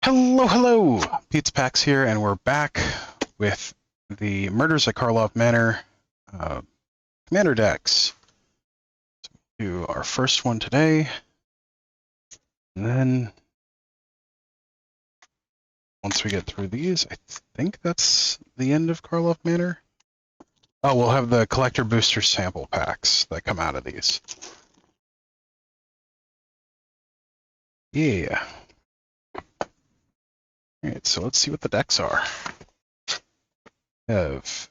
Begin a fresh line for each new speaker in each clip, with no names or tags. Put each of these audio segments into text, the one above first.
Hello, hello! Pizza Pax here, and we're back with the Murders at Karlov Manor commander decks. Do our first one today, and then once we get through these, I think that's the end of Karlov Manor. Oh, we'll have the collector booster sample packs that come out of these. Yeah. Alright, so let's see what the decks are. We have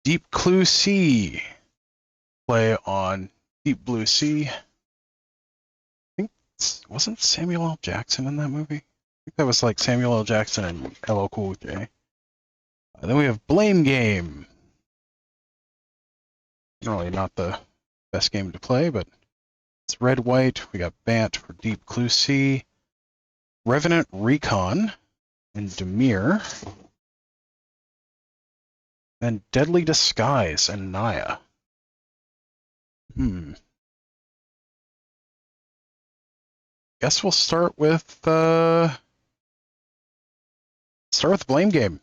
Deep Blue Sea. Play on Deep Blue Sea. I think, wasn't Samuel L. Jackson in that movie? I think that was like Samuel L. Jackson and LL Cool J. Then we have Blame Game. Generally not the best game to play, but it's red-white. We got Bant for Deep Blue Sea. Revenant Recon and Demir. And Deadly Disguise and Naya. Guess we'll start with Blame Game.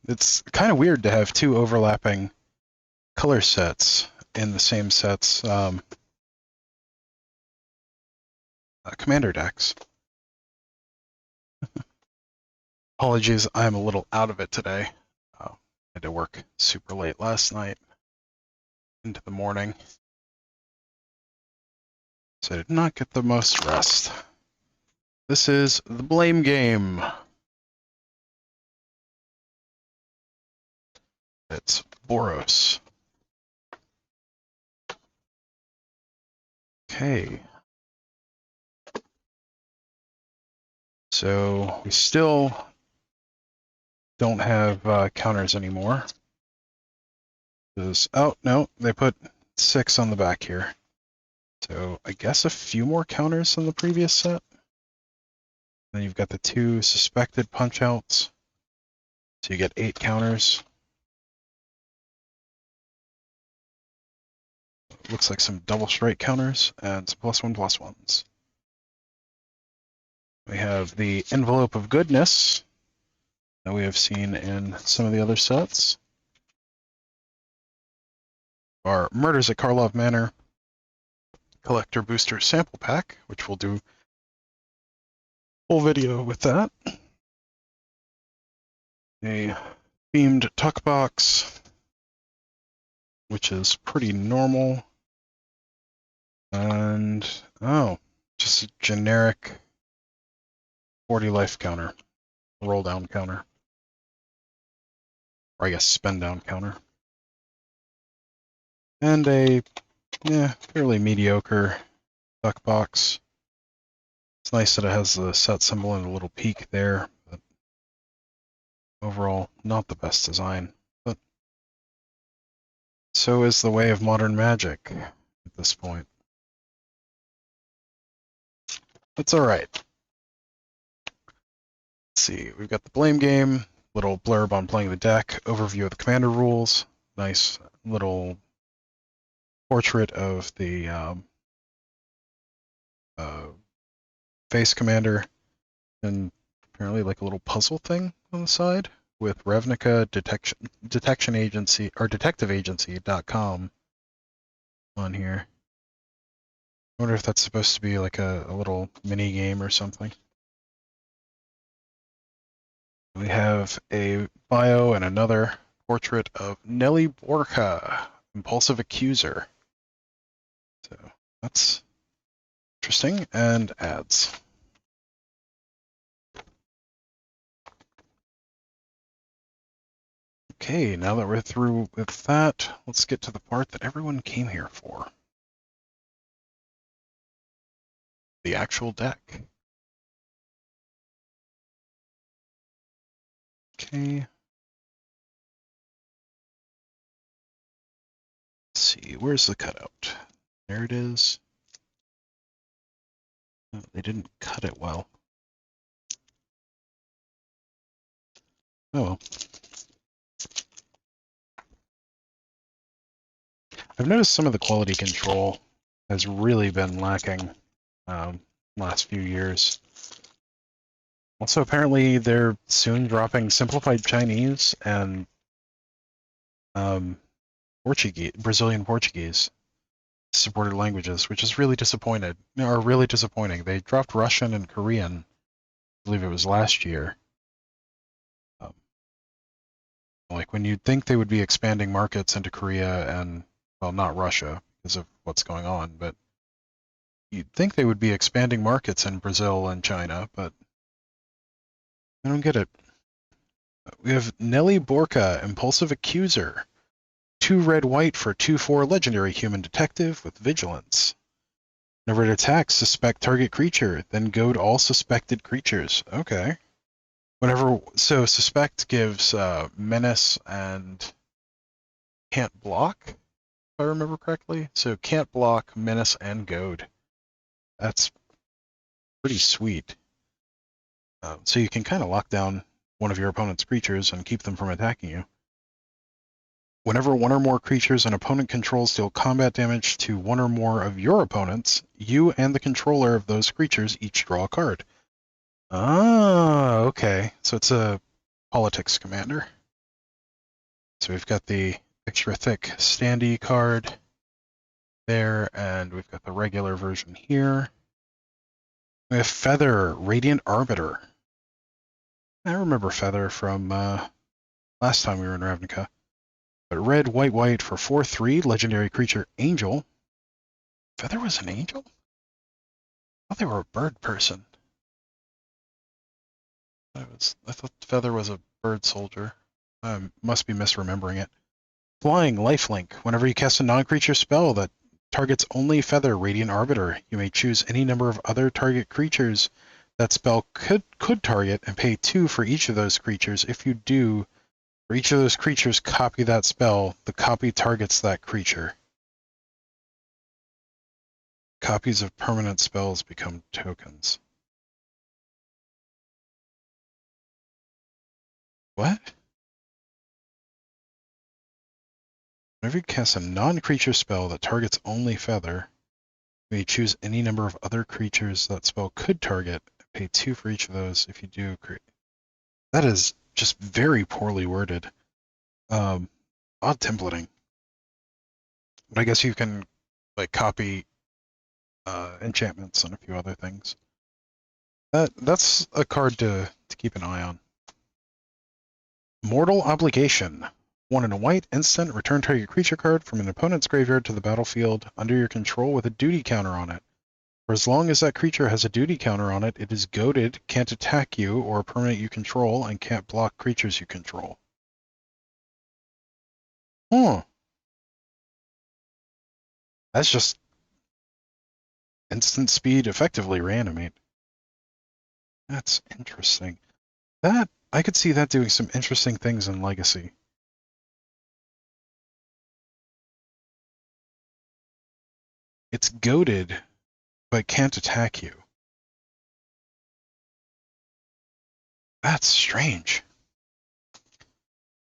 It's kind of weird to have two overlapping color sets in the same sets commander decks. Apologies, I'm a little out of it today. I had to work super late last night into the morning, so I did not get the most rest. This is the Blame Game. It's boros. Okay. So we still don't have counters anymore. Oh, no, they put 6 on the back here. So I guess a few more counters than the previous set. Then you've got the 2 suspected punch-outs. So you get 8 counters. Looks like some double strike counters and some +1/+1s. We have the Envelope of Goodness that we have seen in some of the other sets. Our Murders at Karlov Manor Collector Booster Sample Pack, which we'll do a full video with that. A themed tuck box, which is pretty normal. And, oh, just a generic 40 life counter, roll down counter. Or I guess spend down counter. And a, fairly mediocre duck box. It's nice that it has the set symbol and a little peak there, but overall, not the best design. But so is the way of modern magic at this point. That's alright. Let's see, we've got the Blame Game, little blurb on playing the deck, overview of the commander rules, nice little portrait of the face commander, and apparently like a little puzzle thing on the side with Ravnica Detection Agency or detectiveagency.com on here. I wonder if that's supposed to be like a little mini game or something. We have a bio and another portrait of Nelly Borca, Impulsive Accuser. So that's interesting, and ads. Okay, now that we're through with that, let's get to the part that everyone came here for. The actual deck. Okay. Let's see, where's the cutout? There it is. Oh, they didn't cut it well. Oh well. I've noticed some of the quality control has really been lacking last few years. Also, apparently, they're soon dropping Simplified Chinese and Portuguese, Brazilian Portuguese supported languages, which is really disappointed. Or really disappointing. They dropped Russian and Korean. I believe it was last year. Like when you'd think they would be expanding markets into Korea and, well, not Russia because of what's going on, but you'd think they would be expanding markets in Brazil and China, but I don't get it. We have Nelly Borka, Impulsive Accuser. 2 red-white for 2/4 legendary human detective with vigilance. Whenever it attacks, suspect target creature, then goad all suspected creatures. Okay. So suspect gives menace and can't block, if I remember correctly. So can't block, menace, and goad. That's pretty sweet. So you can kind of lock down one of your opponent's creatures and keep them from attacking you. Whenever one or more creatures an opponent controls deal combat damage to one or more of your opponents, you and the controller of those creatures each draw a card. Ah, okay. So it's a politics commander. So we've got the extra thick standee card there, and we've got the regular version here. We have Feather, Radiant Arbiter. I remember Feather from last time we were in Ravnica. But red, white, white for 4/3, legendary creature Angel. Feather was an angel? I thought they were a bird person. I thought Feather was a bird soldier. I must be misremembering it. Flying, lifelink. Whenever you cast a non-creature spell that targets only Feather, Radiant Arbiter, you may choose any number of other target creatures that spell could target and pay 2 for each of those creatures. If you do, for each of those creatures copy that spell, the copy targets that creature. Copies of permanent spells become tokens. What? Whenever you cast a non-creature spell that targets only Feather, you may choose any number of other creatures that spell could target, and pay 2 for each of those. If you do, that is just very poorly worded. Odd templating. But I guess you can like copy enchantments and a few other things. That's a card to keep an eye on. Mortal Obligation. 1 and a white, instant, return target creature card from an opponent's graveyard to the battlefield under your control with a duty counter on it. For as long as that creature has a duty counter on it, it is goaded, can't attack you or a permanent you control, and can't block creatures you control. Huh. That's just instant speed, effectively reanimate. That's interesting. I could see that doing some interesting things in Legacy. It's goaded, but can't attack you. That's strange.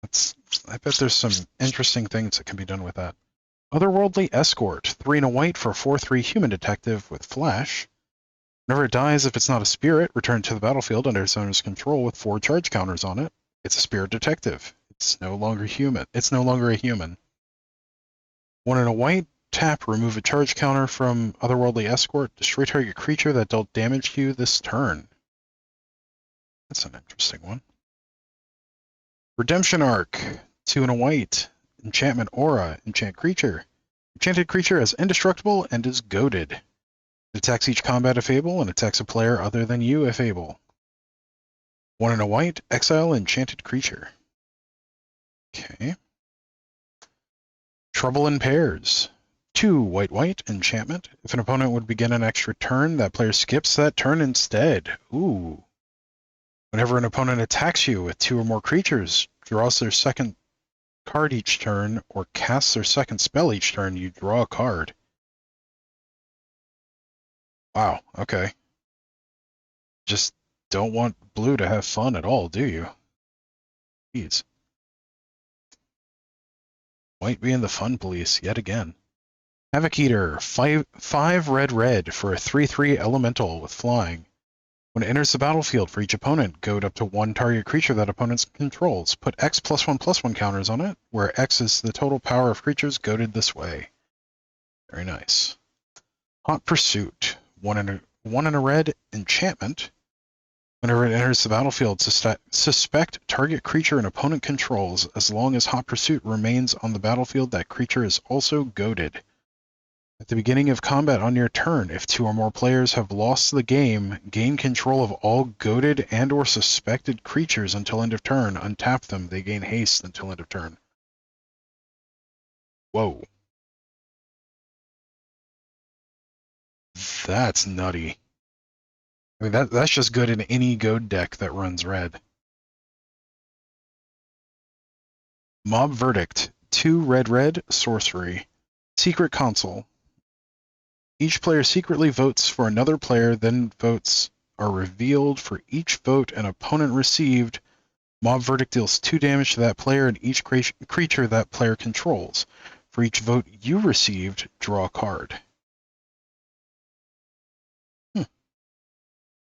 I bet there's some interesting things that can be done with that. Otherworldly Escort. 3 and a white for 4/3 human detective with flash. Whenever it dies, if it's not a spirit, return to the battlefield under its owner's control with 4 charge counters on it. It's a spirit detective. It's no longer human. It's no longer a human. 1 and a white, tap, remove a charge counter from Otherworldly Escort, destroy target creature that dealt damage to you this turn. That's an interesting one. Redemption Arc. 2 and a white, enchantment aura, enchant creature. Enchanted creature is indestructible and is goaded. It attacks each combat if able and attacks a player other than you if able. 1 and a white, exile enchanted creature. Okay. Trouble in Pairs. 2 white white, enchantment. If an opponent would begin an extra turn, that player skips that turn instead. Ooh. Whenever an opponent attacks you with 2 or more creatures, draws their second card each turn, or casts their second spell each turn, you draw a card. Wow, okay. Just don't want blue to have fun at all, do you? Jeez. White being the fun police yet again. Havoc Eater, 5 red red for a 3/3 elemental with flying. When it enters the battlefield for each opponent, goad up to one target creature that opponent controls. Put X +1/+1 counters on it, where X is the total power of creatures goaded this way. Very nice. Hot Pursuit. One in a red enchantment. Whenever it enters the battlefield, suspect target creature an opponent controls. As long as Hot Pursuit remains on the battlefield, that creature is also goaded. At the beginning of combat on your turn, if 2 or more players have lost the game, gain control of all goaded and or suspected creatures until end of turn. Untap them. They gain haste until end of turn. Whoa. That's nutty. I mean, that's just good in any goad deck that runs red. Mob Verdict. 2 red, sorcery. Secret Console. Each player secretly votes for another player, then votes are revealed for each vote an opponent received. Mob Verdict deals 2 damage to that player and each creature that player controls. For each vote you received, draw a card.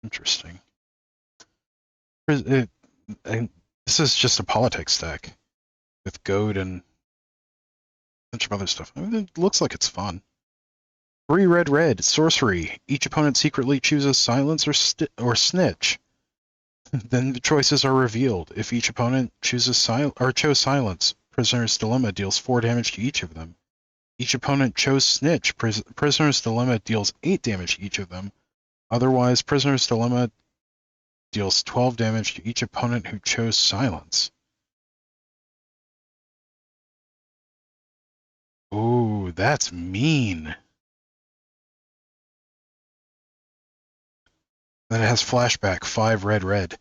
Interesting. This is just a politics deck with goad and a bunch of other stuff. I mean, it looks like it's fun. 3 red, sorcery. Each opponent secretly chooses silence or snitch. Then the choices are revealed. If each opponent chose silence, Prisoner's Dilemma deals 4 damage to each of them. Each opponent chose snitch. Prisoner's Dilemma deals 8 damage to each of them. Otherwise, Prisoner's Dilemma deals 12 damage to each opponent who chose silence. Ooh, that's mean. Then it has flashback, 5 red.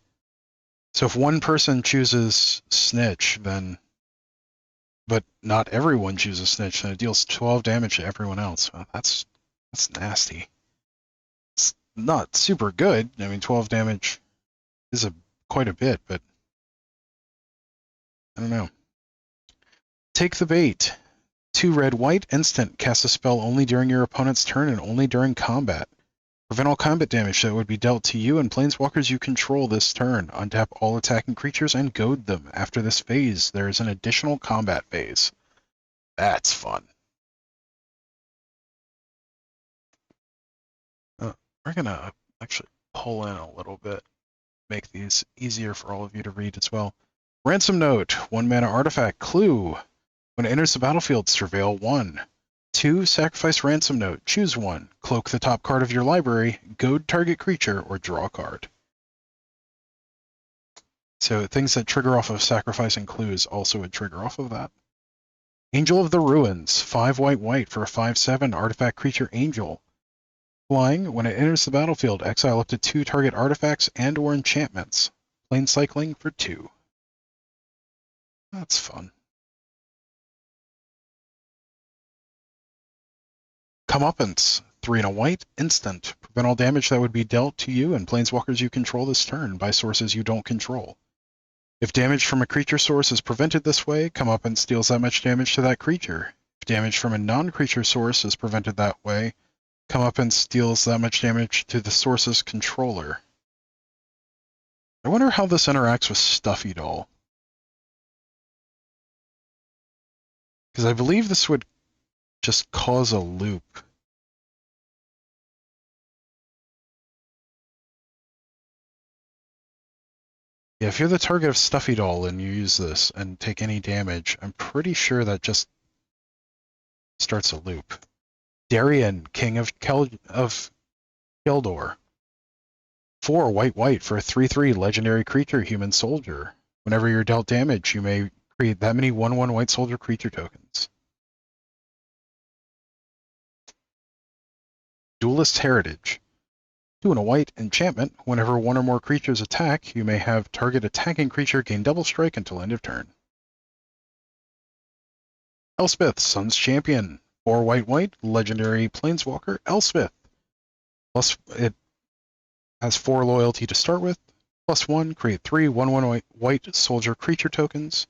So if one person chooses snitch, then, but not everyone chooses snitch, then it deals 12 damage to everyone else. Well, that's nasty. It's not super good. I mean, 12 damage is quite a bit, but I don't know. Take the Bait. 2 red, instant. Cast a spell only during your opponent's turn and only during combat. Prevent all combat damage that would be dealt to you and planeswalkers you control this turn. Untap all attacking creatures and goad them. After this phase, there is an additional combat phase. That's fun. We're going to actually pull in a little bit, make these easier for all of you to read as well. Ransom Note, 1 mana artifact, clue. When it enters the battlefield, surveil 1. 2, sacrifice Ransom Note. Choose 1. Cloak the top card of your library, goad target creature, or draw a card. So things that trigger off of sacrificing clues also would trigger off of that. Angel of the Ruins. 5 white for a 5/7 artifact creature angel. Flying, when it enters the battlefield, exile up to 2 target artifacts and or enchantments. Plane cycling for 2. That's fun. Comeuppance, 3 and a white, instant. Prevent all damage that would be dealt to you and planeswalkers you control this turn by sources you don't control. If damage from a creature source is prevented this way, Comeuppance deals that much damage to that creature. If damage from a non-creature source is prevented that way, Comeuppance deals that much damage to the source's controller. I wonder how this interacts with Stuffy Doll. Because I believe this would just cause a loop. Yeah, if you're the target of Stuffy Doll and you use this and take any damage, I'm pretty sure that just starts a loop. Darien, King of Keldor. 4 white for a 3/3 legendary creature human soldier. Whenever you're dealt damage, you may create that many 1/1 white soldier creature tokens. Duelist Heritage. 2 and a white enchantment. Whenever 1 or more creatures attack, you may have target attacking creature gain double strike until end of turn. Elspeth, Sun's Champion. 4 white, legendary planeswalker, Elspeth. Plus, it has 4 loyalty to start with. +1, create 3 1/1 white soldier creature tokens.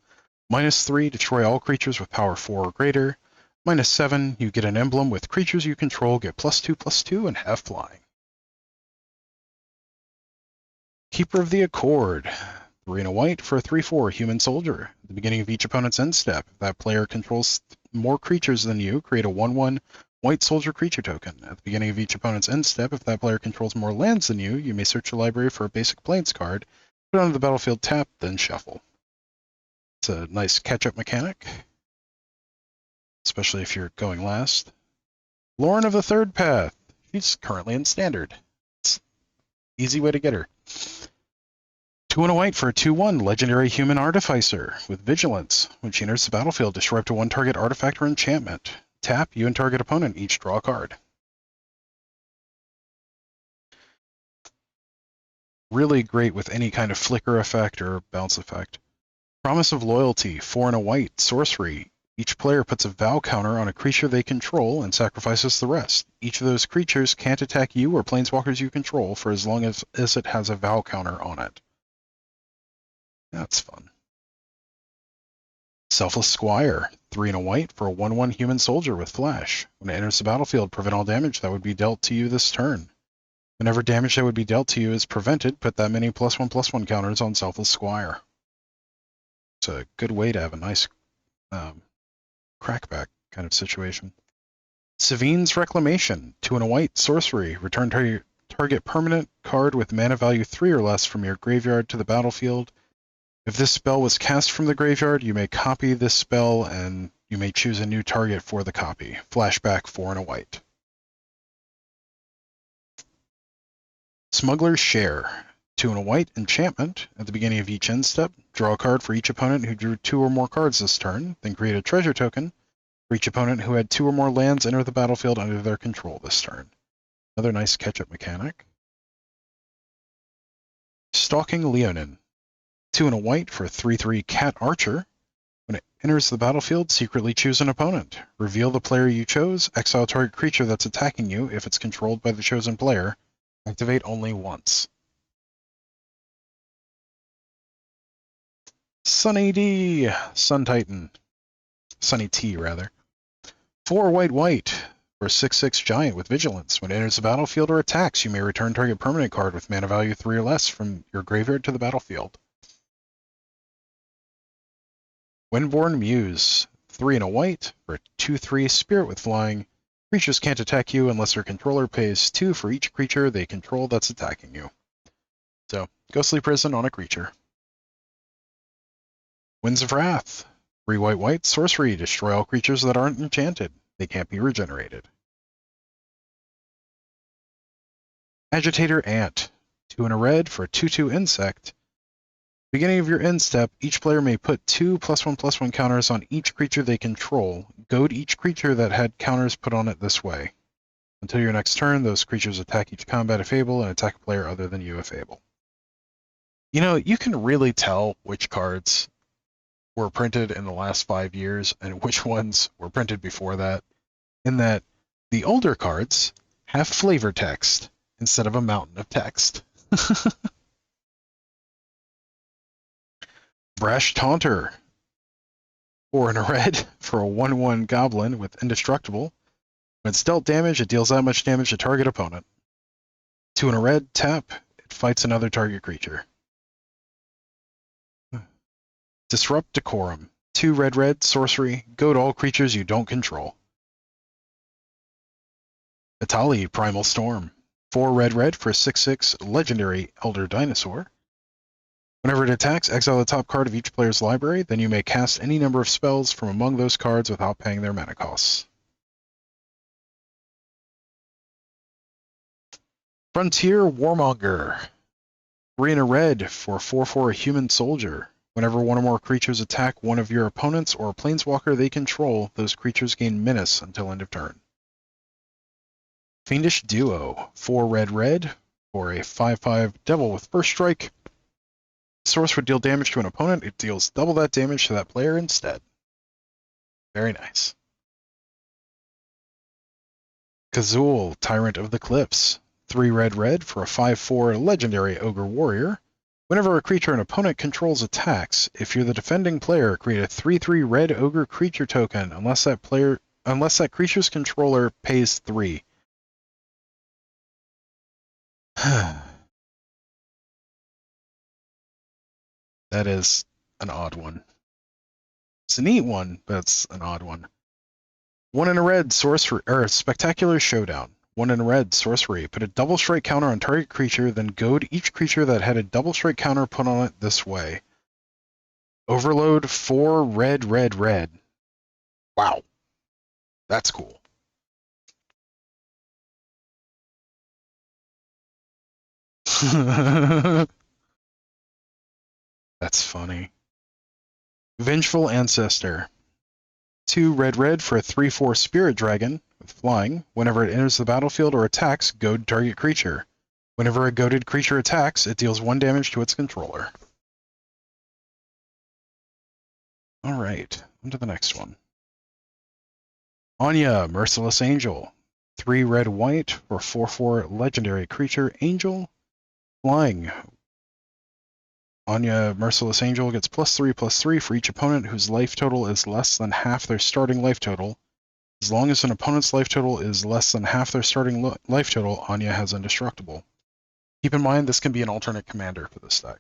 -3, destroy all creatures with power 4 or greater. -7, you get an emblem with creatures you control, get +2/+2, and have flying. Keeper of the Accord. 3 and a white for a 3/4 human soldier. At the beginning of each opponent's end step, if that player controls more creatures than you, create a 1/1 white soldier creature token. At the beginning of each opponent's end step, if that player controls more lands than you may search your library for a basic plains card, put it onto the battlefield, tap, then shuffle. It's a nice catch-up mechanic, especially if you're going last. Lauren of the Third Path. She's currently in Standard. It's an easy way to get her. 2 and a white for a 2/1 legendary human artificer with vigilance. When she enters the battlefield, destroy up to 1 target artifact or enchantment. Tap, you and target opponent each draw a card. Really great with any kind of flicker effect or bounce effect. Promise of Loyalty, 4 and a white, sorcery. Each player puts a vow counter on a creature they control and sacrifices the rest. Each of those creatures can't attack you or planeswalkers you control for as long as it has a vow counter on it. That's fun. Selfless Squire, 3 and a white for a 1/1 human soldier with flash. When it enters the battlefield, prevent all damage that would be dealt to you this turn. Whenever damage that would be dealt to you is prevented, put that many +1/+1 counters on Selfless Squire. It's a good way to have a nice crackback kind of situation. Savine's Reclamation, 2 and a white, sorcery. Return target permanent card with mana value 3 or less from your graveyard to the battlefield. If this spell was cast from the graveyard, you may copy this spell and you may choose a new target for the copy. Flashback, 4 and a white. Smuggler's Share, 2 and a white, enchantment. At the beginning of each end step, draw a card for each opponent who drew 2 or more cards this turn, then create a treasure token for each opponent who had 2 or more lands enter the battlefield under their control this turn. Another nice catch-up mechanic. Stalking Leonin, 2 and a white for a 3/3 cat archer. When it enters the battlefield, secretly choose an opponent. Reveal the player you chose, exile target creature that's attacking you if it's controlled by the chosen player. Activate only once. Sunny D, Sun Titan. Sunny T, rather. 4 white for a 6/6 giant with vigilance. When it enters the battlefield or attacks, you may return target permanent card with mana value 3 or less from your graveyard to the battlefield. Windborn Muse, 3 and a white for a 2/3 spirit with flying. Creatures can't attack you unless their controller pays 2 for each creature they control that's attacking you. So, Ghostly Prison on a creature. Winds of Wrath, 3 white, sorcery. Destroy all creatures that aren't enchanted. They can't be regenerated. Agitator Ant, 2 and a red for a 2/2 insect. Beginning of your end step, each player may put 2 +1/+1 counters on each creature they control. Goad each creature that had counters put on it this way. Until your next turn, those creatures attack each combat if able and attack a player other than you if able. You know, you can really tell which cards were printed in the last 5 years and which ones were printed before that, in that the older cards have flavor text instead of a mountain of text. Brash Taunter, 4 and a red for a 1/1 goblin with indestructible. When it's dealt damage, it deals that much damage to target opponent. 2 and a red, tap, it fights another target creature. Disrupt Decorum, 2 red, sorcery, goad all creatures you don't control. Atali, Primal Storm, 4 red for a 6/6 legendary Elder Dinosaur. Whenever it attacks, exile the top card of each player's library, then you may cast any number of spells from among those cards without paying their mana costs. Frontier Warmonger, 3 and a red for 4/4 human soldier. Whenever one or more creatures attack one of your opponents or a planeswalker they control, those creatures gain menace until end of turn. Fiendish Duo, 4 red for a 5/5 devil with first strike. Source would deal damage to an opponent, it deals double that damage to that player instead. Very nice. Kazul, Tyrant of the Cliffs, 3 red for a 5/4 legendary ogre warrior. Whenever a creature an opponent controls attacks, if you're the defending player, create a 3/3 red ogre creature token unless that creature's controller pays 3. That is an odd one. It's a neat one, but it's an odd one. 1 in a red, sorcery, or Spectacular Showdown. 1 in a red, sorcery. Put a double strike counter on target creature, then goad each creature that had a double strike counter put on it this way. Overload 4 red, red, red. Wow. That's cool. That's funny. Vengeful Ancestor. 2 red, red for a 3/4 Spirit Dragon with flying. Whenever it enters the battlefield or attacks, goad target creature. Whenever a goaded creature attacks, it deals 1 damage to its controller. Alright, on to the next one. Anya, Merciless Angel. 3 red, white for 4/4 legendary creature Angel. Flying. Anya, Merciless Angel gets +3/+3 for each opponent whose life total is less than half their starting life total. As long as an opponent's life total is less than half their starting life total, Anya has Indestructible. Keep in mind, this can be an alternate commander for this deck.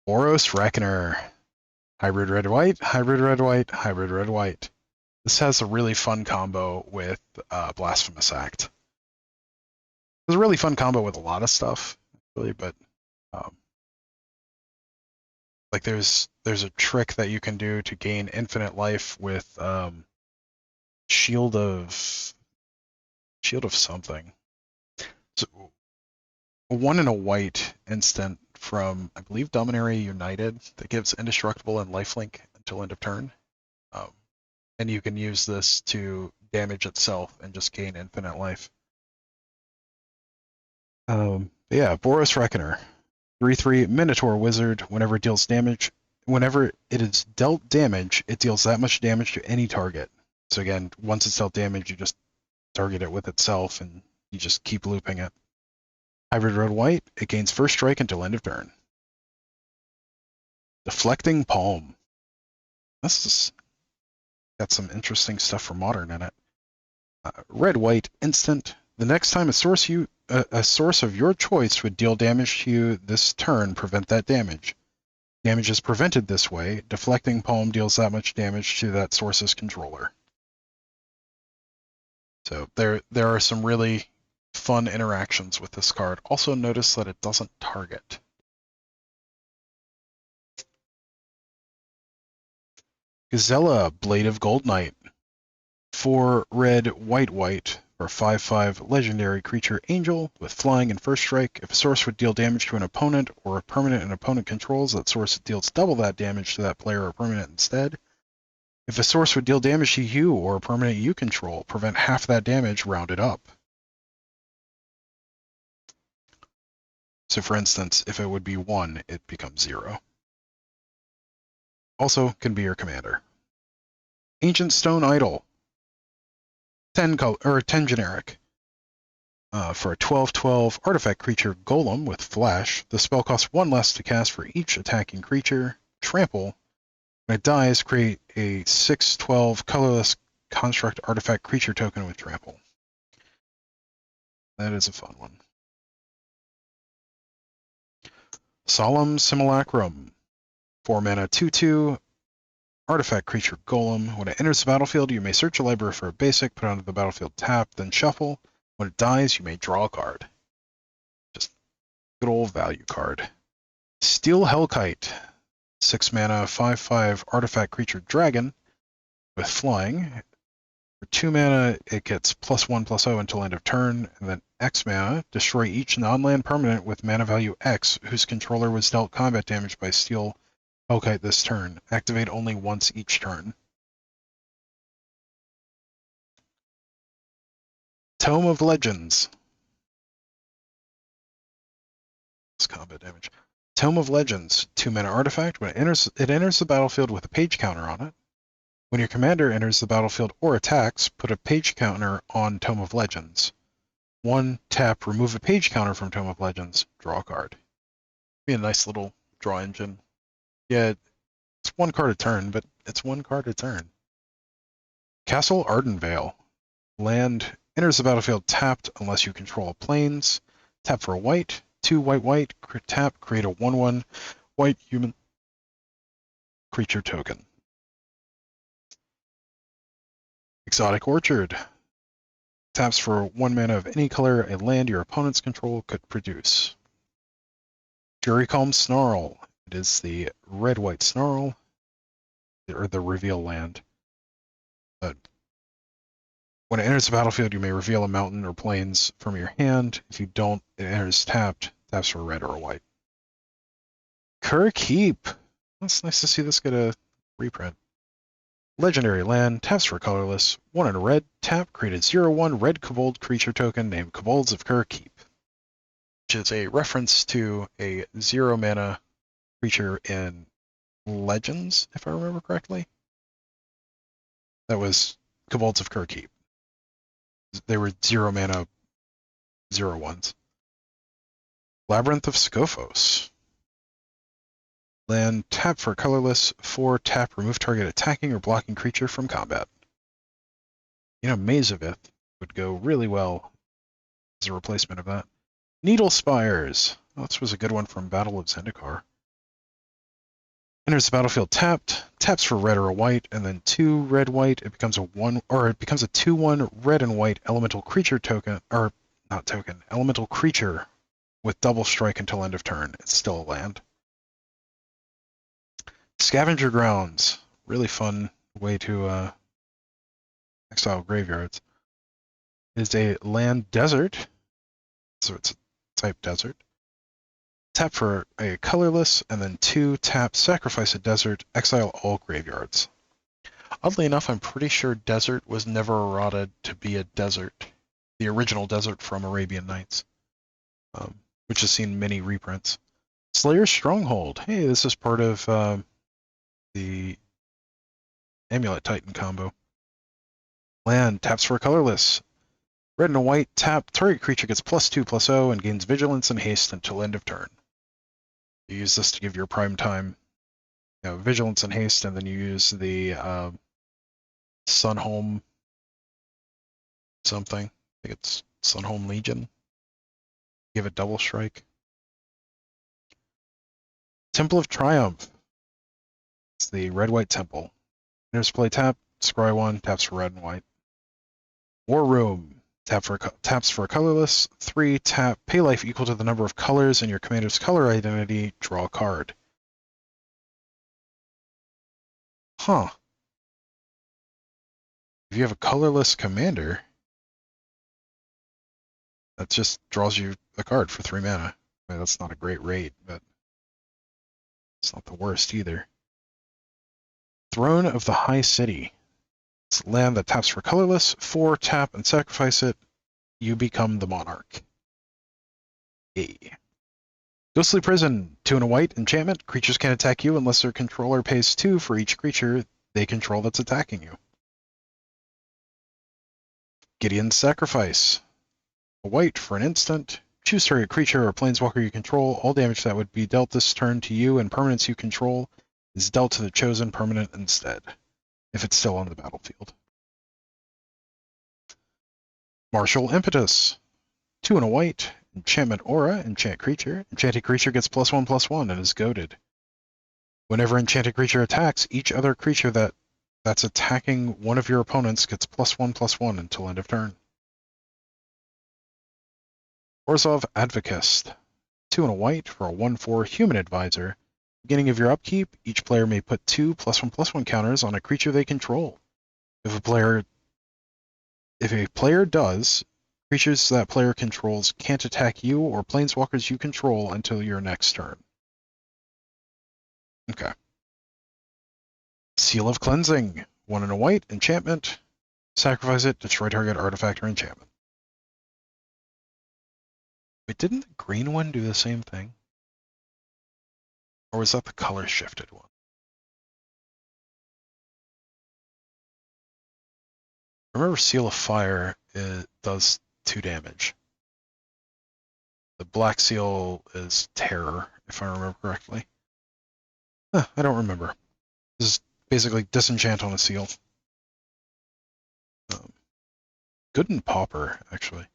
Boros Reckoner. Hybrid red-white, hybrid red-white, hybrid red-white. This has a really fun combo with Blasphemous Act. It's a really fun combo with a lot of stuff, really, but like there's a trick that you can do to gain infinite life with Shield of something. So 1 in a white instant from, I believe, Dominaria United that gives Indestructible and Lifelink until end of turn. And you can use this to damage itself and just gain infinite life. Yeah, Boros Reckoner. 3/3 Minotaur Wizard. Whenever it deals damage, whenever it is dealt damage, it deals that much damage to any target. So again, once it's dealt damage, you just target it with itself and you just keep looping it. Hybrid red-white. It gains first strike until end of turn. Deflecting Palm. This is got some interesting stuff for Modern in it. Red-white instant. The next time a source of your choice would deal damage to you this turn, prevent that damage. Damage is prevented this way. Deflecting Palm deals that much damage to that source's controller. So there are some really fun interactions with this card. Also notice that it doesn't target. Gazella, Blade of Gold Knight. 4 red, white, white for 5/5 legendary creature Angel with flying and first strike. If a source would deal damage to an opponent or a permanent an opponent controls, that source deals double that damage to that player or permanent instead. If a source would deal damage to you or a permanent you control, prevent half that damage, rounded up. So for instance, if it would be 1, it becomes 0. Also can be your commander. Ancient Stone Idol. 10 generic. For a 12/12 artifact creature Golem with Flash, the spell costs 1 less to cast for each attacking creature. Trample. When it dies, create a 6/12 colorless construct artifact creature token with Trample. That is a fun one. Solemn Simulacrum. 4 mana 2/2 artifact creature Golem. When it enters the battlefield, you may search a library for a basic, put it onto the battlefield tap, then shuffle. When it dies, you may draw a card. Just good old value card. Steel Hellkite. 6 mana 5/5 artifact creature dragon with flying. For 2 mana, it gets +1/+0 until end of turn, and then X mana, destroy each non-land permanent with mana value X whose controller was dealt combat damage by Steel Hellkite this turn. Activate only once each turn. Tome of Legends. It's combat damage. Tome of Legends, 2 mana artifact. When it enters the battlefield with a page counter on it. When your commander enters the battlefield or attacks, put a page counter on Tome of Legends. 1, tap, remove a page counter from Tome of Legends, draw a card. Be a nice little draw engine. Yeah, it's 1 card a turn, but it's 1 card a turn. Castle Ardenvale. Land enters the battlefield tapped unless you control planes. Tap for a white. 2 white, tap, create a 1/1 white human creature token. Exotic Orchard. Taps for 1 mana of any color a land your opponent's control could produce. Fury Calm Snarl. It is the red-white Snarl, or the reveal land. When it enters the battlefield, you may reveal a mountain or plains from your hand. If you don't, it enters tapped. Taps for a red or a white. Keep. It's nice to see this get a reprint. Legendary land, taps for colorless, 1 and a red, tap, create a 0/1 red kobold creature token named Kobolds of Keep, which is a reference to a 0 mana creature in Legends, if I remember correctly. That was Kobolds of Keep. They were 0 mana 0/1s. Labyrinth of Scophos. Land, tap for colorless, 4, tap, remove target attacking or blocking creature from combat. You know, Maze of Ith would go really well as a replacement of that. Needle Spires. Oh, this was a good one from Battle of Zendikar. Enters the battlefield tapped, taps for red or a white, and then 2 red-white. It becomes a 2/1 red and white elemental creature token, or not token, elemental creature with double strike until end of turn. It's still a land. Scavenger Grounds. Really fun way to exile graveyards. It is a land desert, so it's a type desert. Tap for a colorless, and then 2, tap, sacrifice a desert, exile all graveyards. Oddly enough, I'm pretty sure desert was never errated to be a desert. The original desert from Arabian Nights, which has seen many reprints. Slayer's Stronghold. Hey, this is part of the Amulet Titan combo. Land, taps for a colorless. Red and a white, tap, target creature gets +2/+0 and gains vigilance and haste until end of turn. You use this to give your prime time, vigilance and haste, and then you use the Sunhome something. I think it's Sunhome Legion. Give it double strike. Temple of Triumph. It's the red-white temple. Enters play tap, scry 1, taps for red and white. War Room. Taps for a colorless, 3, tap, pay life equal to the number of colors in your commander's color identity, draw a card. Huh. If you have a colorless commander, that just draws you a card for 3 mana. I mean, that's not a great rate, but it's not the worst either. Throne of the High City. It's land that taps for colorless, 4, tap, and sacrifice it. You become the monarch. A. Ghostly Prison. 2 and a white, enchantment. Creatures can't attack you unless their controller pays 2 for each creature they control that's attacking you. Gideon's Sacrifice. A white for an instant. Choose target creature or planeswalker you control. All damage that would be dealt this turn to you and permanents you control is dealt to the chosen permanent instead, if it's still on the battlefield. Martial Impetus. 2 and a white, enchantment aura, enchant creature. Enchanted creature gets +1/+1 and is goaded. Whenever enchanted creature attacks, each other creature that's attacking one of your opponents gets +1/+1 until end of turn. Orzhov Advocist. 2 and a white for a 1/4 human advisor. Beginning of your upkeep, each player may put 2 +1/+1 counters on a creature they control. If a player does, creatures that player controls can't attack you or planeswalkers you control until your next turn. Okay. Seal of Cleansing. 1 and a white, enchantment. Sacrifice it, destroy target artifact or enchantment. Wait, didn't the green one do the same thing? Or was that the color shifted one? I remember Seal of Fire, it does 2 damage. The black seal is Terror, if I remember correctly. I don't remember. This is basically disenchant on a seal. Good in Pauper, actually.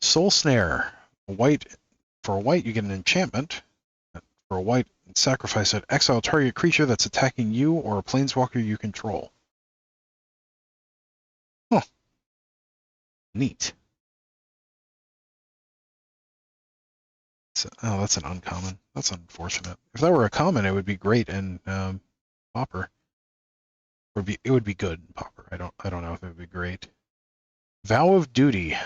Soul Snare. White For a white, you get an enchantment. For a white, sacrifice it. Exile target creature that's attacking you or a planeswalker you control. Huh. Neat. So, oh, that's an uncommon. That's unfortunate. If that were a common, it would be great in Pauper. It would be good in Pauper. I don't know if it would be great. Vow of Duty.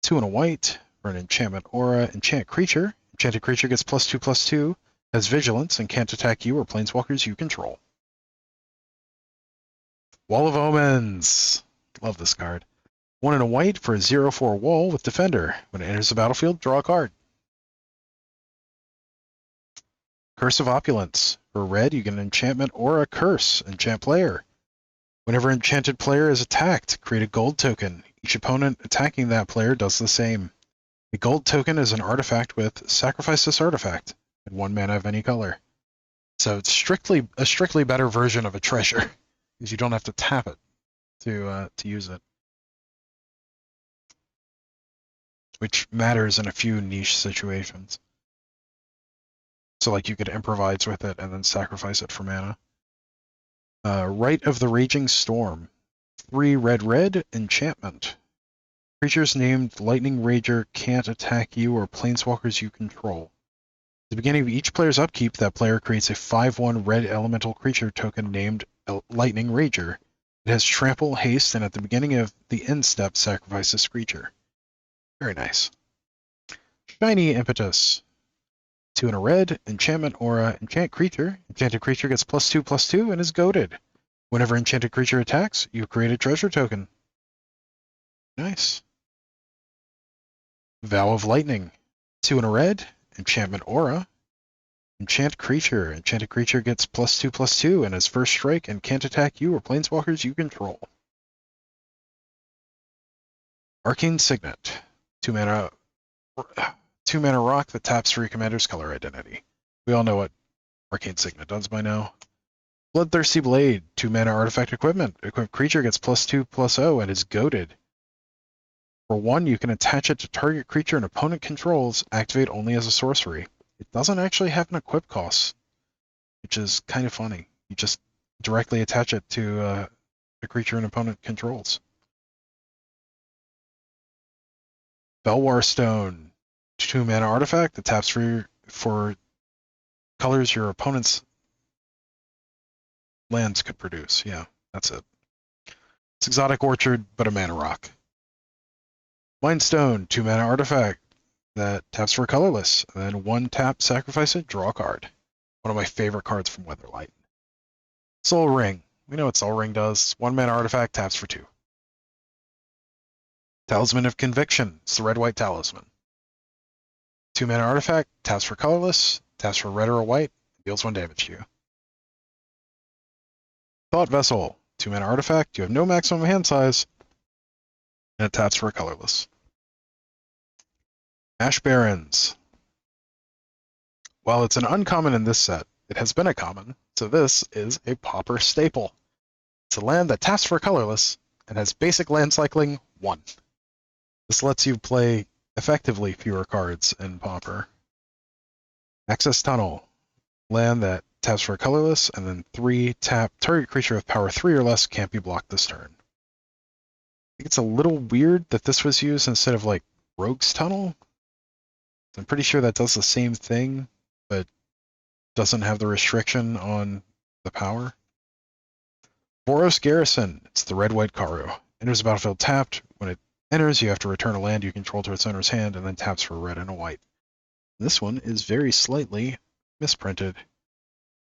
2 and a white for an enchantment aura. Enchant creature. Enchanted creature gets +2/+2. Has vigilance and can't attack you or planeswalkers you control. Wall of Omens. Love this card. 1 and a white for a 0/4 wall with Defender. When it enters the battlefield, draw a card. Curse of Opulence. For red, you get an enchantment or a curse. Enchant player. Whenever enchanted player is attacked, create a gold token. Each opponent attacking that player does the same. A gold token is an artifact with sacrifice this artifact and 1 mana of any color. So it's a strictly better version of a treasure, because you don't have to tap it to use it. Which matters in a few niche situations. So like you could improvise with it and then sacrifice it for mana. Rite of the Raging Storm. 3 red enchantment. Creatures named Lightning Rager can't attack you or planeswalkers you control. At the beginning of each player's upkeep, that player creates a 5/1 red elemental creature token named Lightning Rager. It has trample, haste, and at the beginning of the end step, sacrifice this creature. Very nice. Shiny Impetus. 2 and a red, enchantment aura, enchant creature. Enchanted creature gets +2/+2 and is goaded. Whenever enchanted creature attacks, you create a treasure token. Nice. Vow of Lightning. 2 and a red, enchantment aura. Enchant creature. Enchanted creature gets +2/+2 and has first strike and can't attack you or planeswalkers you control. Arcane Signet. 2 mana rock that taps for your commander's color identity. We all know what Arcane Signet does by now. Bloodthirsty Blade. 2 mana artifact equipment. Equipped creature gets +2/+0 and is goaded. For 1, you can attach it to target creature an opponent controls, activate only as a sorcery. It doesn't actually have an equip cost, which is kind of funny. You just directly attach it to a creature an opponent controls. Belwar Stone. 2 mana artifact that taps for colors your opponent's lands could produce. Yeah, that's it. It's Exotic Orchard, but a mana rock. Mindstone, 2 mana artifact that taps for colorless, and then 1 tap, sacrifice it, draw a card. One of my favorite cards from Weatherlight. Soul Ring. We know what Soul Ring does. 1 mana artifact, taps for 2. Talisman of Conviction. It's the red-white talisman. 2 mana artifact, taps for colorless, taps for red or white, deals 1 damage to you. Thought Vessel. 2 mana artifact, you have no maximum hand size, and it taps for a colorless. Ash Barrens. While it's an uncommon in this set, it has been a common, so this is a Pauper staple. It's a land that taps for colorless and has basic land cycling 1. This lets you play effectively fewer cards in Pauper. Access Tunnel. Land that taps for colorless, and then 3 tap, target creature of power 3 or less can't be blocked this turn. I think it's a little weird that this was used instead of like Rogue's Tunnel. I'm pretty sure that does the same thing, but doesn't have the restriction on the power. Boros Garrison. It's the red-white Karu. Enters the battlefield tapped. When it enters, you have to return a land you control to its owner's hand, and then taps for a red and a white. This one is very slightly misprinted.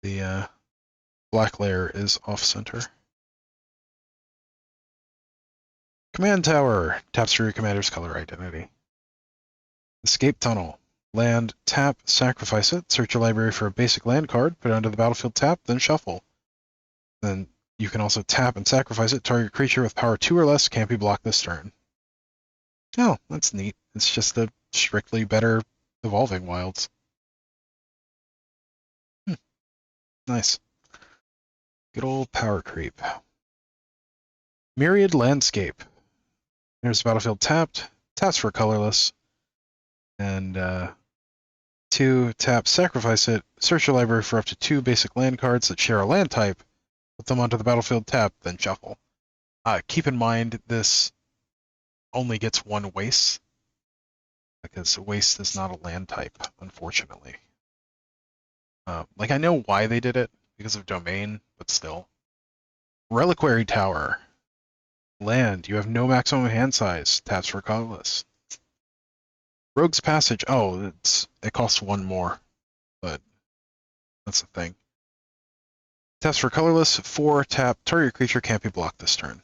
The black layer is off-center. Command Tower. Taps for your commander's color identity. Escape Tunnel. Land, tap, sacrifice it, search your library for a basic land card, put it onto the battlefield tap, then shuffle. Then you can also tap and sacrifice it, target creature with power 2 or less can't be blocked this turn. Oh, that's neat. It's just a strictly better Evolving Wilds. Nice. Good old power creep. Myriad Landscape. There's the battlefield tapped, taps for colorless, and 2, tap, sacrifice it, search your library for up to 2 basic land cards that share a land type, put them onto the battlefield, tap, then shuffle. Keep in mind this only gets 1 waste, because waste is not a land type, unfortunately. Like, I know why they did it, because of domain, but still. Reliquary Tower. Land, you have no maximum hand size, taps for colorless. Rogue's Passage, oh, it costs 1 more, but that's the thing. Taps for colorless, 4, tap, target creature can't be blocked this turn.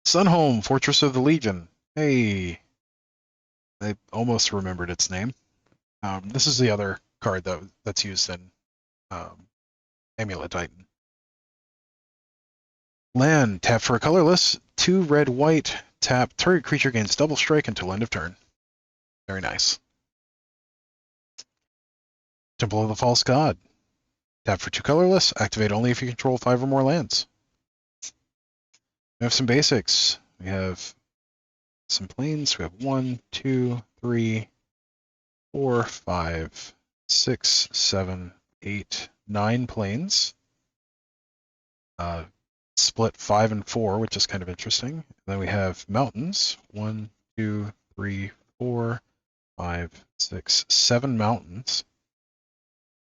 Sunhome, Fortress of the Legion. Hey, I almost remembered its name. This is the other card that's used in Amulet Titan. Land, tap for a colorless, 2 red, white, tap, target creature gains double strike until end of turn. Very nice. Temple of the False God. Tap for 2 colorless, activate only if you control 5 or more lands. We have some basics. We have some planes. We have 1, 2, 3, 4, 5, 6, 7, 8, 9 planes. Split 5 and 4, which is kind of interesting. Then we have mountains. 1, 2, 3, 4, 5, 6, 7 mountains.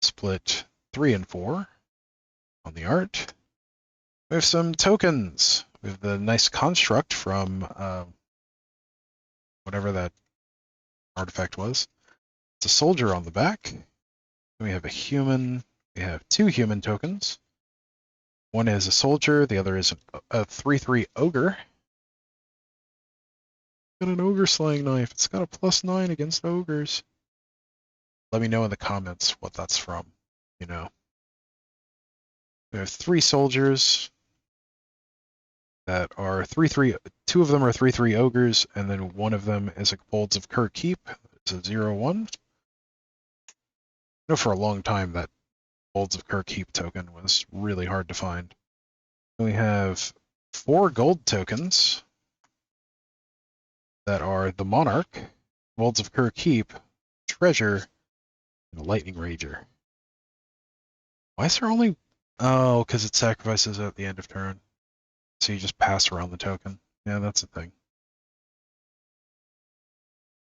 Split 3 and 4 on the art. We have some tokens. We have the nice construct from whatever that artifact was. It's a soldier on the back. Then we have a human. We have 2 human tokens. One is a soldier, the other is a 3/3 ogre. Got an ogre slaying knife. It's got a +9 against ogres. Let me know in the comments what that's from, you know. We have 3 soldiers that are 3/3. 2 of them are 3/3 ogres, and then one of them is a Bolds of Kur Keep. It's a 0/1. I know for a long time that Bolds of Kur Keep token was really hard to find. We have 4 gold tokens that are the Monarch, Bolds of Kur Keep, Treasure, and a Lightning Rager. Why is there only... Oh, because it sacrifices at the end of turn. So you just pass around the token. Yeah, that's the thing.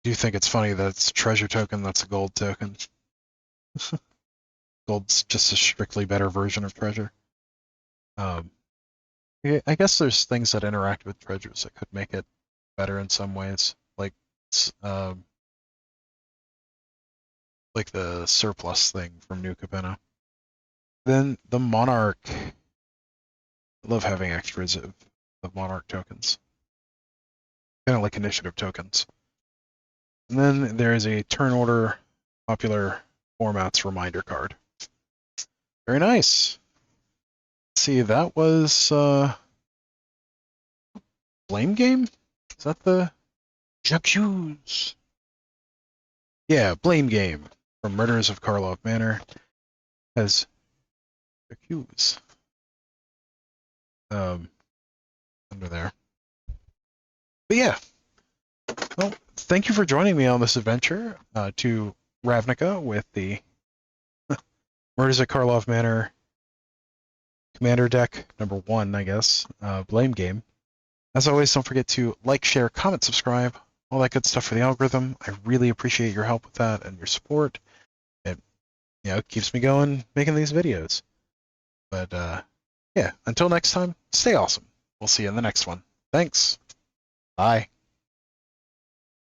Do you think it's funny that it's a treasure token that's a gold token? Gold's just a strictly better version of treasure. I guess there's things that interact with treasures that could make it better in some ways, like the surplus thing from New Capenna. Then the Monarch. I love having extras of Monarch tokens. Kind of like initiative tokens. And then there is a turn order popular formats reminder card. Very nice. Let's see, that was Blame Game? Is that the J'accuse? Yeah, Blame Game from Murders of Karlov Manor has J'accuse under there. But yeah, well, thank you for joining me on this adventure to Ravnica with the Murders at Karlov Manor Commander deck number 1, I guess, Blame Game. As always, don't forget to like, share, comment, subscribe, all that good stuff for the algorithm. I really appreciate your help with that and your support. It, keeps me going making these videos. But yeah, until next time, stay awesome. We'll see you in the next one. Thanks. Bye.